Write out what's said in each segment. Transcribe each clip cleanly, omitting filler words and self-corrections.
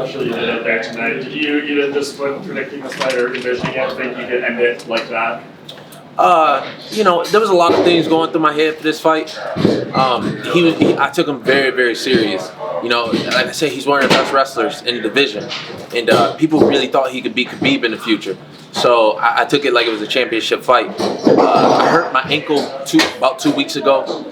especially you did it there tonight. Did you just when predicting this fight or envisioning it, think you could end it like that? There was a lot of things going through my head for this fight. I took him very, very serious. Like I said, he's one of the best wrestlers in the division, and people really thought he could beat Khabib in the future. So I took it like it was a championship fight. I hurt my ankle about 2 weeks ago,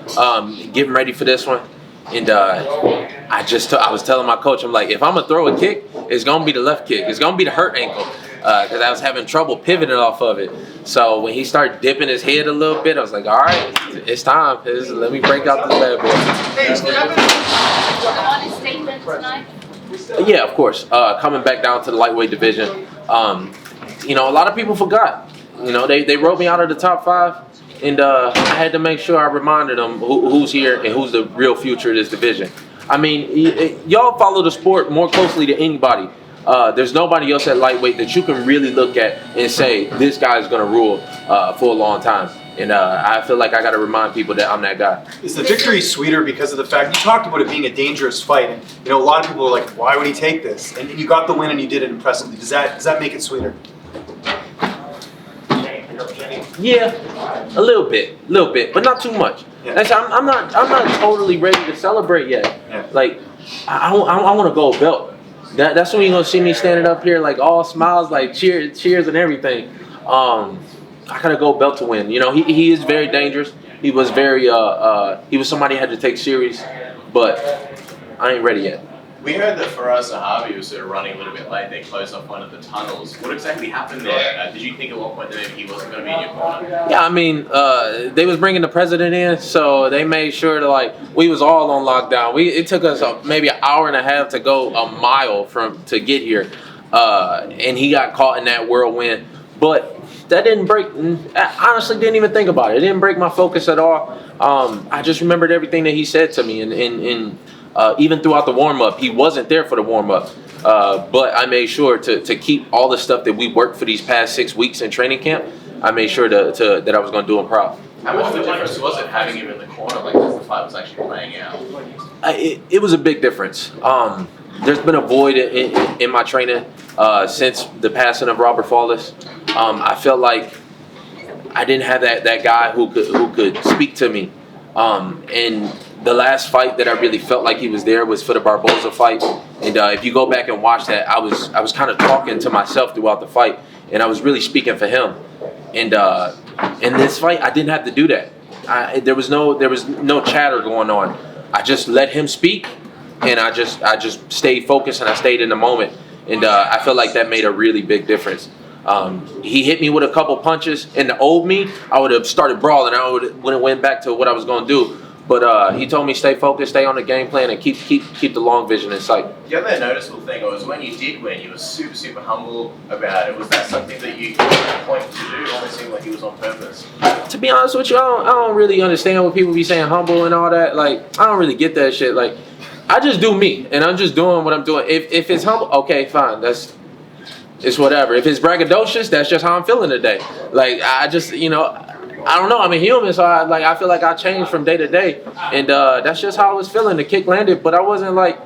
getting ready for this one, and I was telling my coach, I'm like, if I'm gonna throw a kick, it's gonna be the left kick. It's gonna be the hurt ankle. Because I was having trouble pivoting off of it. So when he started dipping his head a little bit, I was like, all right, it's time. Let me break out this bad boy. Honest statement tonight? Yeah, of course. Coming back down to the lightweight division, a lot of people forgot. They wrote me out of the top 5, and I had to make sure I reminded them who's here and who's the real future of this division. I mean, y'all follow the sport more closely than anybody. There's nobody else at lightweight that you can really look at and say, this guy's going to rule for a long time. And I feel like I got to remind people that I'm that guy. Is the victory sweeter because of the fact, you talked about it being a dangerous fight, and a lot of people are like, why would he take this? And you got the win and you did it impressively. Does that make it sweeter? Yeah, a little bit, but not too much. Yeah. I'm not totally ready to celebrate yet. Yeah. Like, I want to go belt. That's when you're gonna see me standing up here like all smiles, like cheers and everything. I gotta go belt to win. He is very dangerous. He was very he was somebody I had to take serious, but I ain't ready yet. We heard that Faraz Zahabi was sort of running a little bit late. They closed off one of the tunnels. What exactly happened there? Did you think at one point that maybe he wasn't going to be in your corner? Yeah, I mean, they was bringing the president in, so they made sure to we was all on lockdown. It took us maybe an hour and a half to go a mile to get here, and he got caught in that whirlwind. But that didn't break. I honestly didn't even think about it. It didn't break my focus at all. I just remembered everything that he said to me, and even throughout the warm-up, he wasn't there for the warm-up. But I made sure to keep all the stuff that we worked for these past 6 weeks in training camp. I made sure that I was going to do him proud. How much of a difference was it having him in the corner as the fight was actually playing out? It was a big difference. There's been a void in my training since the passing of Robert Fawless. I felt like I didn't have that guy who could speak to me. And the last fight that I really felt like he was there was for the Barboza fight. And if you go back and watch that, I was kind of talking to myself throughout the fight, and I was really speaking for him. And in this fight, I didn't have to do that. There was no chatter going on. I just let him speak, and I just stayed focused and I stayed in the moment. And I feel like that made a really big difference. He hit me with a couple punches, and the old me, I would have started brawling. I would have went back to what I was going to do. But he told me stay focused, stay on the game plan, and keep the long vision in sight. The other noticeable thing was when you did win, you were super, super humble about it. Was that something that you point to do? It almost seemed like it was on purpose. To be honest with you, I don't really understand what people be saying humble and all that. Like, I don't really get that shit. Like, I just do me, and I'm just doing what I'm doing. If it's humble, okay, fine. It's whatever. If it's braggadocious, that's just how I'm feeling today. Like, I just, I don't know. I'm a human, so I feel like I change from day to day, and that's just how I was feeling. The kick landed, but I wasn't like,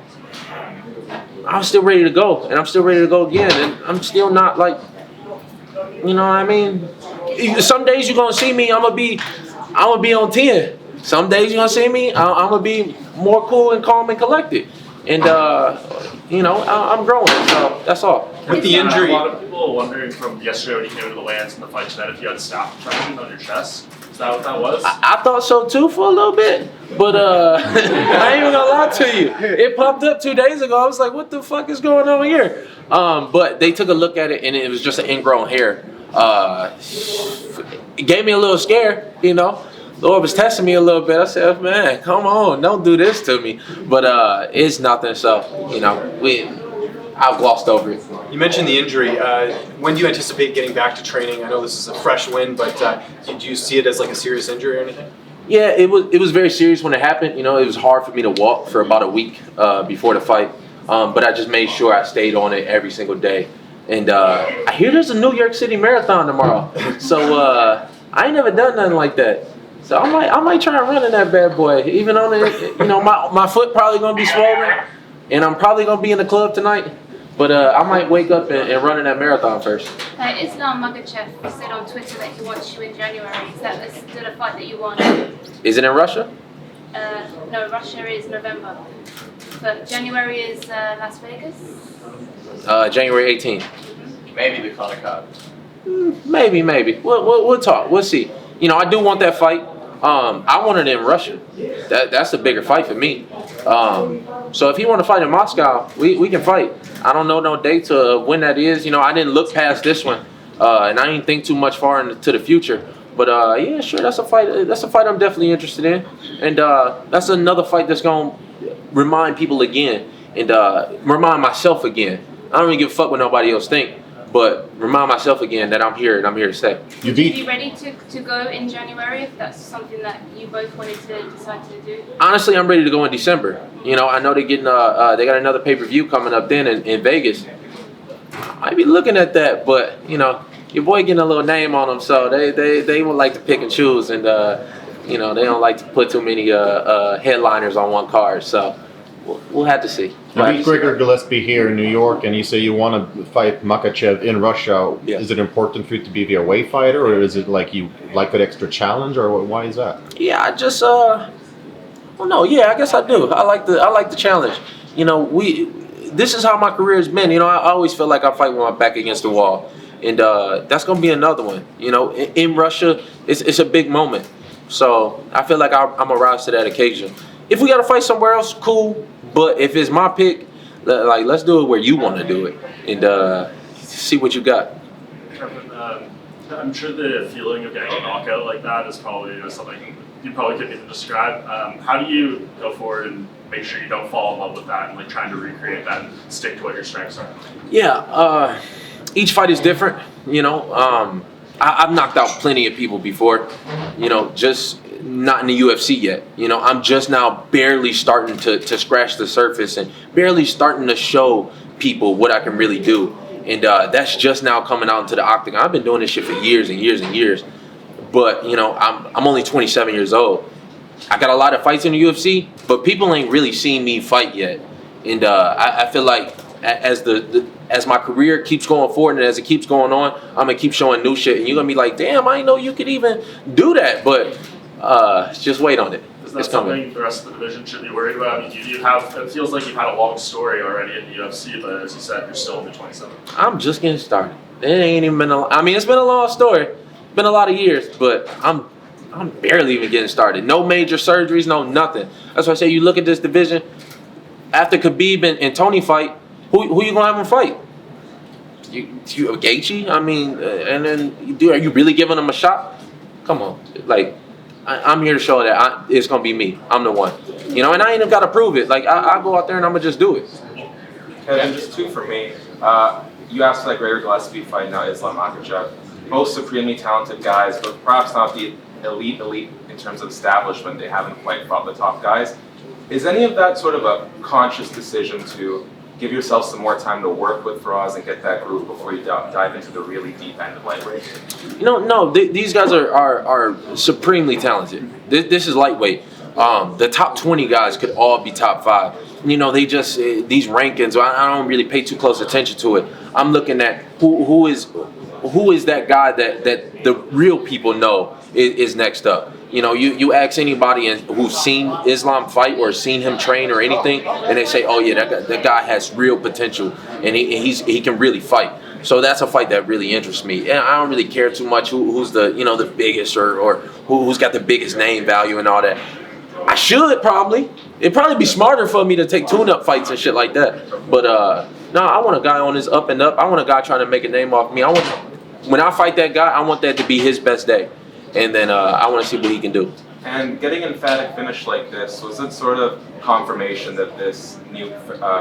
I was still ready to go, and I'm still ready to go again, and I'm still not like, you know what I mean? Some days you're gonna see me, I'm gonna be on 10. Some days you're gonna see me, I'm gonna be more cool and calm and collected, and I'm growing, so that's all. With the injury, a lot of people are wondering from yesterday when you came into the weigh-ins and the fight tonight if you had staph infection on your chest. Is that what that was? I thought so too for a little bit, but I ain't even gonna lie to you. It popped up 2 days ago. I was like, what the fuck is going on here? But they took a look at it, and it was just an ingrown hair. It gave me a little scare, Lord was testing me a little bit. I said, man, come on, don't do this to me. But it's nothing, so, I've glossed over it. You mentioned the injury. When do you anticipate getting back to training? I know this is a fresh win, but do you see it as like a serious injury or anything? Yeah, it was very serious when it happened. It was hard for me to walk for about a week before the fight. But I just made sure I stayed on it every single day. And I hear there's a New York City Marathon tomorrow. So I ain't never done nothing like that. So I might try and run in that bad boy. Even on it, my foot probably gonna be swollen, and I'm probably gonna be in the club tonight. But I might wake up and run in that marathon first. Islam Makhachev said on Twitter that he wants you in January. Is that still a fight that you want? Is it in Russia? No, Russia is November. But January is Las Vegas. January 18th. Maybe the Conor card. Maybe. We'll talk. We'll see. You know, I do want that fight. I want it in Russia. That's the bigger fight for me. So if he want to fight in Moscow, we can fight. I don't know no date to when that is. You know, I didn't look past this one, and I didn't think too much far into the future. But yeah, sure, that's a fight. That's a fight I'm definitely interested in, and that's another fight that's gonna remind people again, and remind myself again. I don't really give a fuck what nobody else think, but remind myself again that I'm here and I'm here to stay. Would you be ready to go in January if that's something that you both wanted to decide to do? Honestly, I'm ready to go in December. You know, I know they're getting they got another pay-per-view coming up then in Vegas. I might be looking at that, but you know, your boy getting a little name on them, so they would like to pick and choose, and you know, they don't like to put too many headliners on one card. So we'll have to see. You beat Gregor Gillespie here in New York, and you say you want to fight Makhachev in Russia. Yeah. Is it important for you to be the away fighter, or is it like you like that extra challenge, or why is that? Yeah, I just well, no, yeah, I guess I do. I like the challenge. You know, this is how my career has been. You know, I always feel like I fight with my back against the wall, and that's gonna be another one. You know, in Russia, it's a big moment, so I feel like I'm gonna rise to that occasion. If we gotta fight somewhere else, cool. But if it's my pick, like let's do it where you want to do it, and see what you got. I'm sure the feeling of getting a knockout like that is probably something you probably couldn't even describe. How do you go forward and make sure you don't fall in love with that and like trying to recreate that and stick to what your strengths are? Yeah, each fight is different. You know, I've knocked out plenty of people before. You know, just not in the UFC yet. You know, I'm just now barely starting to scratch the surface and barely starting to show people what I can really do. And that's just now coming out into the octagon. I've been doing this shit for years and years and years. But, you know, I'm only 27 years old. I got a lot of fights in the UFC, but people ain't really seen me fight yet. And I feel like as my career keeps going forward and as it keeps going on, I'm going to keep showing new shit. And you're going to be like, damn, I didn't know you could even do that. But just wait on it. Is that something the rest of the division should be worried about? I mean, it feels like you've had a long story already in the UFC, but as you said, you're still only 27. I'm just getting started. It ain't even been it's been a long story. Been a lot of years, but I'm barely even getting started. No major surgeries, no nothing. That's why I say you look at this division. After Khabib and Tony fight, who you gonna have them fight? You Gaethje? I mean, and then are you really giving them a shot? Come on, like I'm here to show that it's gonna be me. I'm the one, you know, and I ain't even gotta prove it. Like I go out there and I'm gonna just do it. Kevin, just two for me. You asked for that Gregor Gillespie fight, now Islam Makhachev. Both supremely talented guys, but perhaps not the elite in terms of establishment. They haven't quite fought the top guys. Is any of that sort of a conscious decision to give yourself some more time to work with Faraz and get that groove before you dive into the really deep end of lightweight? No, these guys are supremely talented. This is lightweight. The top 20 guys could all be top 5. You know, they just these rankings. I don't really pay too close attention to it. I'm looking at who is that guy that the real people know is next up. You know, you ask anybody who's seen Islam fight or seen him train or anything, and they say, oh yeah, that guy has real potential and he can really fight. So that's a fight that really interests me. And I don't really care too much who's the biggest or who's got the biggest name value and all that. I should probably. It'd probably be smarter for me to take tune-up fights and shit like that. But no, I want a guy on his up and up. I want a guy trying to make a name off me. When I fight that guy, I want that to be his best day. And then I want to see what he can do. And getting an emphatic finish like this, was it sort of confirmation that this new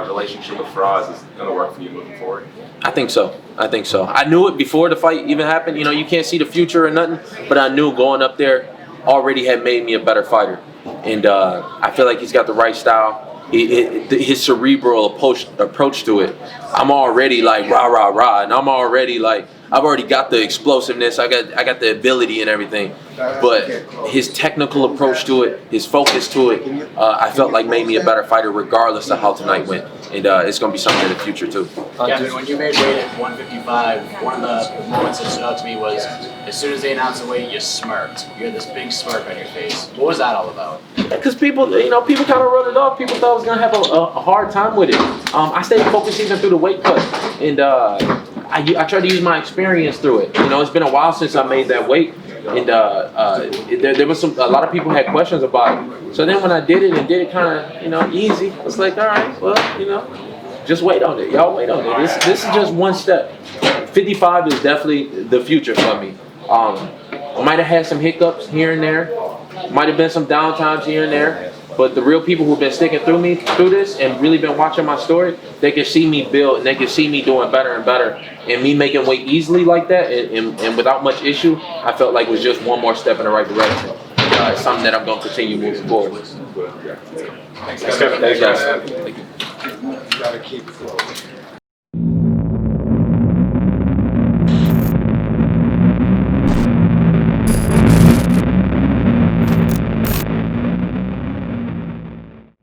relationship with Faraz is going to work for you moving forward? I think so. I knew it before the fight even happened. You know, you can't see the future or nothing, but I knew going up there already had made me a better fighter. And I feel like he's got the right style. His cerebral approach to it. I'm already like rah rah rah, and I'm already like I've already got the explosiveness. I got the ability and everything. But his technical approach to it, his focus to it, I felt like made me a better fighter regardless of how tonight went. And it's going to be something in the future too. Kevin, when you made weight at 155, one of the moments that stood out to me was as soon as they announced the weight, you smirked. You had this big smirk on your face. What was that all about? Because people kind of wrote it off. People thought I was gonna have a hard time with it. I stayed focused even through the weight cut, and I tried to use my experience through it. It's been a while since I made that weight, and there was a lot of people had questions about it. So then when I did it kind of easy. It's like, all right, well, just wait on it. Y'all wait on it. This is just one step. 55 is definitely the future for me. I might have had some hiccups here and there. Might have been some downtimes here and there. But the real people who've been sticking through this and really been watching my story, they can see me build and they can see me doing better and better. And me making weight easily like that and without much issue, I felt like it was just one more step in the right direction. It's something that I'm going to continue moving forward with. Thanks, Kevin. Thanks, guys. You gotta keep flowing.